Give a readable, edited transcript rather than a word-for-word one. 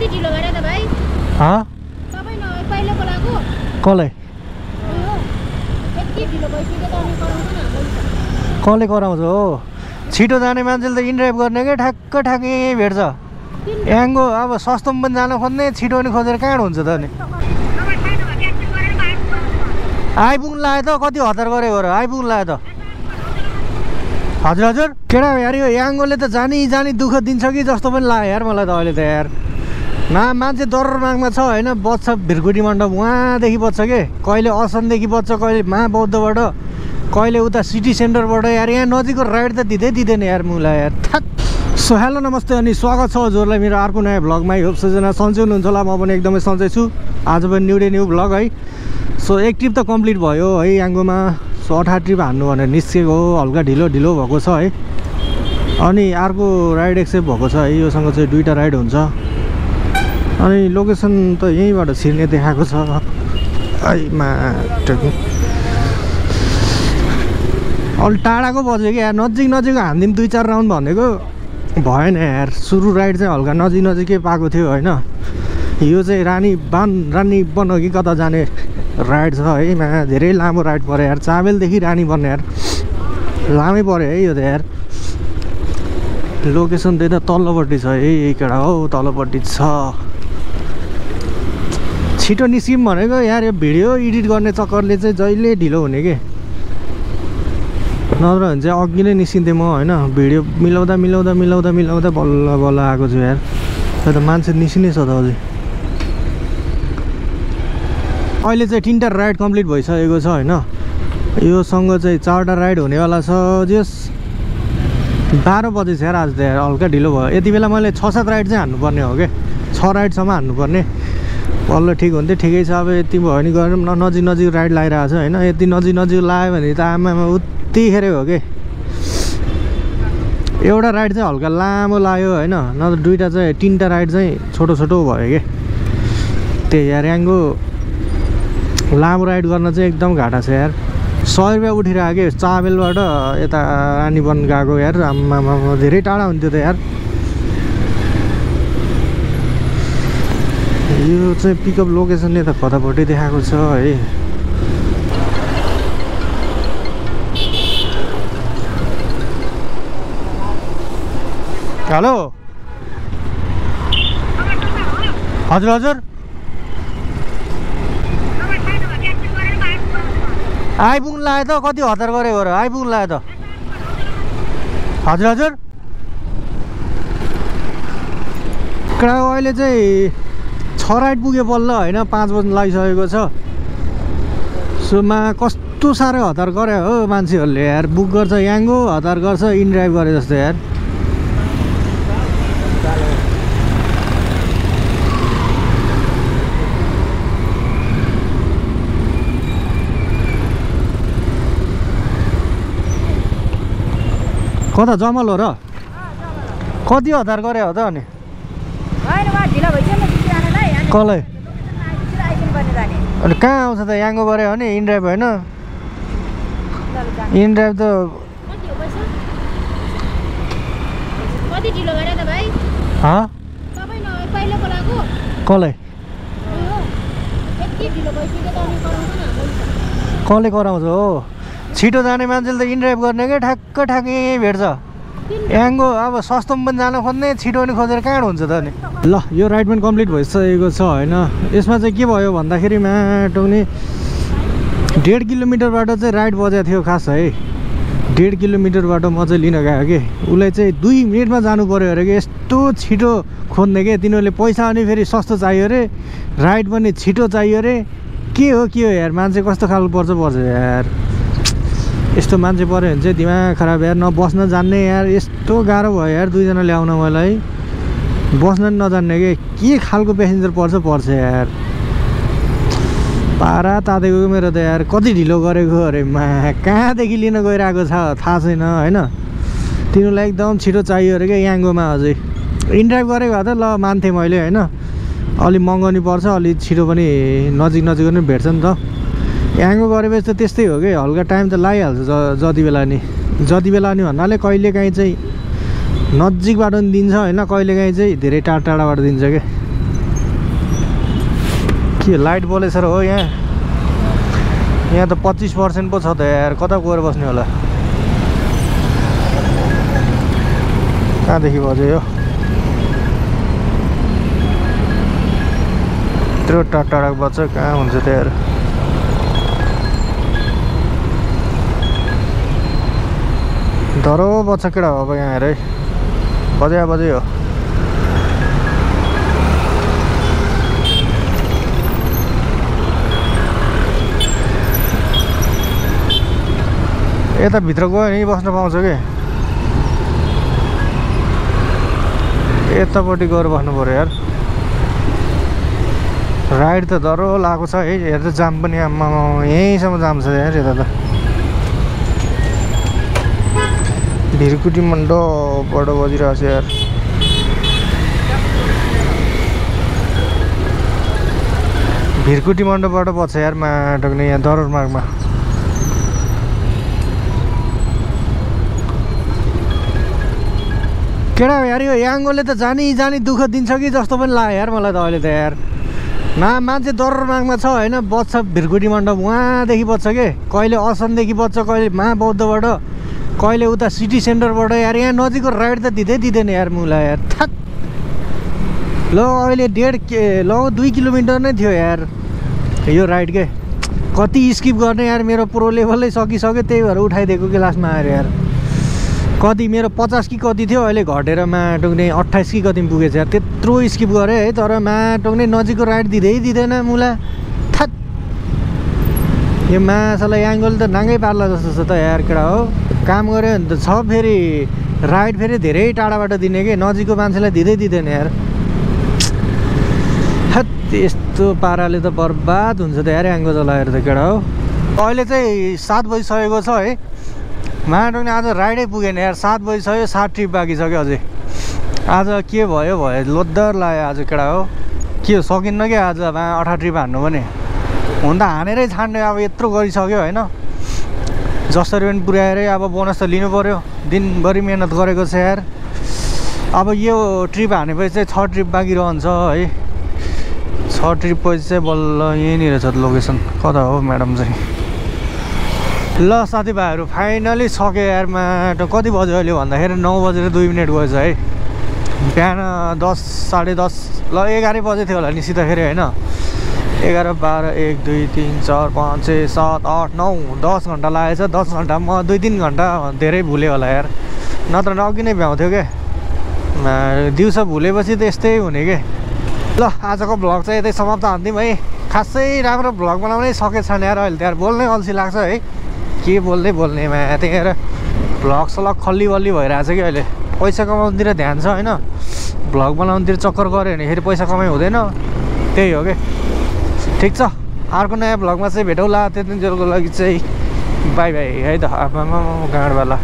कति ढिलो गरे त भाइ? तपाईँ पहिलो बोलाएको कसले यति ढिलो भइसक्यो त अनि कराउँछ न हामीले। कसले कराउँछ हो? छिटो जाने मान्छेले त इनड्राइभ गर्ने क्या ठ्याक्क ठ्याक्कै भेट्छ। याङ्गो अब सस्तोमा पनि जान खोज्ने छिटो पनि खोजेर कहाँ हुन्छ त अनि? आइपुग्नु लाग्यो त कति हतार गरेको र आइपुग्नु लाग्यो त। हजुर हजुर केटा यार यो याङ्गोले त जानी दुःख दिन्छ कि जस्तो पनि लाग्यो यार मलाई त अहिले त यार। मान्छे दरमागमा छ होइन, बज्छ भिरकुटी मण्डप उहाँदेखि बज्छ के, कहिले असनदेखि बज्छ, कहिले महाबौद्धबाट, कहिले उता सिटी सेन्टरबाट यार। यहाँ नजिकको राइड त दिँदैन यार मुलाई यार थ्याक। सो हेलो नमस्ते अनि स्वागत छ हजुरलाई मेरो अर्को नयाँ भ्लगमा। होप सबैजना सन्चै हुनुहुन्छ होला, म पनि एकदमै सन्चै छु। आज पनि न्यू भ्लग है। सो एक ट्रिप त कम्प्लिट भयो है याङ्गोमा। सो 18 ट्रिप हान्नु भनेर निस्केको हो, हल्का ढिलो भएको छ है। अनि अर्को राइड एक्सेप्ट भएको छ है, योसँग चाहिँ 2टा राइड हुन्छ। अनि लोकेसन त यहीँबाट छिर्ने देखाएको छ अलि टाढाको बज्यो कि यार, नजिक हान्दिउँ 2-4 राउन्ड भनेको भएन यार। सुरु राइड चाहिँ हल्का नजिकै पाएको थियो होइन। यो चाहिँ रानी बन कि कता जाने राइड छ है। धेरै लामो राइड पऱ्यो यार, चाबेलदेखि रानी बन्ने यार, लामै पऱ्यो है यो त यार। लोकेसन त्यही त तल्लोपट्टि छ है, केटा हो तल्लोपट्टि छ। छिटो निस्किम भनेको यार, यो भिडियो एडिट गर्ने चक्करले चाहिँ जहिले ढिलो हुने कि, नत्र भने चाहिँ अघि नै निस्किन्थेँ म होइन। भिडियो मिलाउँदा बल्ल आएको छु यार। त मान्छे निस्किनै छ त अझै। अहिले चाहिँ 3टा राइड कम्प्लिट भइसकेको छ होइन। योसँग चाहिँ 4टा राइड हुनेवाला छ। जस 12 बजे छ यार आज त यार, हल्का ढिलो भयो। यति बेला मैले 6-7 राइड चाहिँ हान्नुपर्ने हो क्या, 6 राइडसम्म हान्नुपर्ने बल्ल ठिक हुन्थ्यो। ठिकै छ अब यति भयो भने गरौँ न, नजिक राइड लगाइरहेको छ होइन। यति नजिक लाग्यो भने त आमामा उत्तिखेरै हो कि। एउटा राइड चाहिँ हल्का लामो लाग्यो होइन, नत्र 2टा चाहिँ 3टा राइड चाहिँ छोटो भयो कि। त्यही यार याङ्गो लामो राइड गर्न चाहिँ एकदम घाटा छ यार। 100 रुपियाँ उठिरहेको कि चाबेलबाट यता रानीवन गएको यार। आमामा धेरै टाढा हुन्थ्यो त यार। यो चाहिँ पिकअप लोकेसन यता कतापट्टि देखाएको छ है। हेलो हजुर आइपुग्नु लाग्यो त कति हतार गरेको र आइपुग्नु लाग्यो त। हजुर कडा अहिले चाहिँ 6 राइड पुग्यो बल्ल होइन, 5 बज्नु लागिसकेको छ। सोमा कस्तो साह्रो हतार गरे हो मान्छेहरूले यार। बुक गर्छ याङ्गो, हतार गर्छ इनड्राइभ गरे जस्तो यार। कता जमल हो र? कति हतार गरे हो त अनि? कसलाई? अनि कहाँ आउँछ त याङ्गो गऱ्यो भने इनड्राइभ होइन? इनड्राइभ त कति ढिलो गरे त भाइ? तपाईँ पहिलो बोलाएको कसलाई? यति ढिलो भइसक्यो त अनि कराउँछ न हामीले। कसले कराउँछ हो? छिटो जाने मान्छेले त इनड्राइभ गर्ने क्या ठ्याक्क ठ्याक्कै भेट्छ। याङ्गो अब सस्तोमा पनि जान खोज्ने छिटो पनि खोजेर कहाँ हुन्छ त अनि? ल यो राइड पनि कम्प्लिट भइसकेको छ होइन। यसमा चाहिँ के भयो भन्दाखेरि माटोनी 1.5 किलोमिटरबाट चाहिँ राइड बजेको थियो खास है। 1.5 किलोमिटरबाट म चाहिँ लिन गएको कि, उसलाई चाहिँ 2 मिनटमा जानु पऱ्यो अरे कि। यस्तो छिटो खोज्ने कि तिनीहरूले, पैसा अनि फेरि सस्तो चाहियो अरे, राइड पनि छिटो चाहियो अरे। के हो यार, मान्छे कस्तो खालको पर्छ यार। यस्तो मान्छे पऱ्यो भने चाहिँ दिमाग खराब यार। नबस्न जान्ने यार, यस्तो गाह्रो भयो यार 2 जना ल्याउन मलाई। बस्न पनि नजान्ने के खालको पेसेन्जर पर्छ यार। पारा तातेको मेरो त यार। कति ढिलो गरेको अरे कहाँदेखि लिन गइरहेको छ थाहा छैन होइन। तिनीहरूलाई एकदम छिटो चाहियो अरे क्या याङ्गोमा। अझै इनड्राइभ गरेको भए त ल मान्थेँ मैले होइन, अलि महँगो नि पर्छ, अलि छिटो पनि नजिक पनि भेट्छ नि त। याङ्गो गरेपछि त त्यस्तै हो कि, हल्का टाइम त लागिहाल्छ जति बेला नि भन्नाले कहिलेकाहीँ चाहिँ नजिकबाट पनि दिन्छ होइन, कहिलेकाहीँ चाहिँ धेरै टाढाबाट दिन्छ क्या। के लाइट बोलेछ र हो यहाँ त 25% पो छ त यार कता गएर बस्ने होला कहाँदेखि बज्यो यो यत्रो टाढा बज्छ कहाँ हुन्छ त यार धरो बज्छ केटा हो अब यहाँ हेर है बज्यो यता भित्र गयो नि बस्न पाउँछ कि यतापट्टि गएर बस्नु पर्यो यार राइड त डह्रो लागेको छ है हेर त जाम पनि आम्मा यहीँसम्म जाम छ यार यता त भिरकुटी मण्डपबाट बजिरहेको छ यार भिरकुटी मण्डपबाट बज्छ यार माटोक्ने यहाँ दरबार मार्गमा केटा यार यो याङ्गोले त जानी दुःख दिन्छ कि जस्तो पनि लाग्यो यार मलाई त अहिले त यार मान्छे दरबार मार्गमा छ होइन बज्छ भिरकुटी मण्डप उहाँदेखि बज्छ के कहिले असनदेखि बज्छ कहिले महाबौद्धबाट कहिले उता सिटी सेन्टरबाट यार यहाँ नजिकको राइड त दिँदैन यार मुलाई यार थाक ल अहिले 2 किलोमिटर नै थियो यार यो राइड के कति स्किप गर्ने यार मेरो प्रो लेभलै सकिसक्यो त्यही भएर उठाइदिएको कि लास्टमा आएर यार कति मेरो 50 कि कति थियो अहिले घटेर माटोक्ने 28 कि कति पुगेछ यार त्यत्रो स्किप गरेँ है तर माटोक्ने नजिकको राइड दिँदैन मुला थाक यो माछालाई याङ्गोल त नाङ्गै पार्ला जस्तो छ त यार केटा हो काम गऱ्यो भने त छ फेरि राइड फेरि धेरै टाढाबाट दिने कि नजिकको मान्छेलाई दिँदैन यार यस्तो पाराले त बर्बाद हुन्छ त यार याङ्गो चलाएर त केटा हो अहिले चाहिँ 7 बजिसकेको छ है माटोक्ने आज राइडै पुगेन यार 7 बजिसक्यो 7 ट्रिप बाँकी छ कि अझै आज के भयो लोद्दर लाग्यो आज केटा हो के हो सकिन्न कि आज 18 ट्रिप हान्नु पनि हुन त हानेरै छाड्ने अब यत्रो गरिसक्यो होइन जसरी पनि पुर्याएरै अब बोनस त लिनु पर्यो दिनभरि मेहनत गरेको छ यार अब यो ट्रिप हानेपछि चाहिँ 6 ट्रिप बाँकी रहन्छ है 6 ट्रिप पछि चाहिँ बल्ल यहीँनिर छ लोकेसन कता हो म्याडम चाहिँ ल साथीभाइहरू फाइनली सक्यो यार माटो कति बज्यो अहिले भन्दाखेरि 9 बजेर 2 मिनट गएछ है बिहान 10 साढे 10 ल 11 बजे थियो होला नि सिधैखेरि होइन 11 12 1 2 3 4 5 6 7 8 9 10 घन्टा लागेछ 10 घन्टा म 2-3 घन्टा धेरै भुलेँ होला यार नत्र अघि नै भ्याउँथ्यो क्या दिउँसो भुलेपछि त यस्तै हुने के ल आजको भ्लग चाहिँ यतै समाप्त हान्दिउँ है खासै राम्रो भ्लग बनाउनै सकेको छैन यार अहिले त यार बोल्नै अल्छी लाग्छ है के बोल्नेमा त्यहीँनिर भ्लग सलग खल्ली बल्ली भइरहेछ कि अहिले पैसा कमाउनुतिर ध्यान छ होइन भ्लग बनाउनुतिर चक्कर गऱ्यो भने फेरि पैसा कमाइ हुँदैन त्यही हो कि ठिक छ अर्को नयाँ भ्लगमा चाहिँ भेटौँला त्यति जेलको लागि चाहिँ बाई है त आमामा गाँडवाला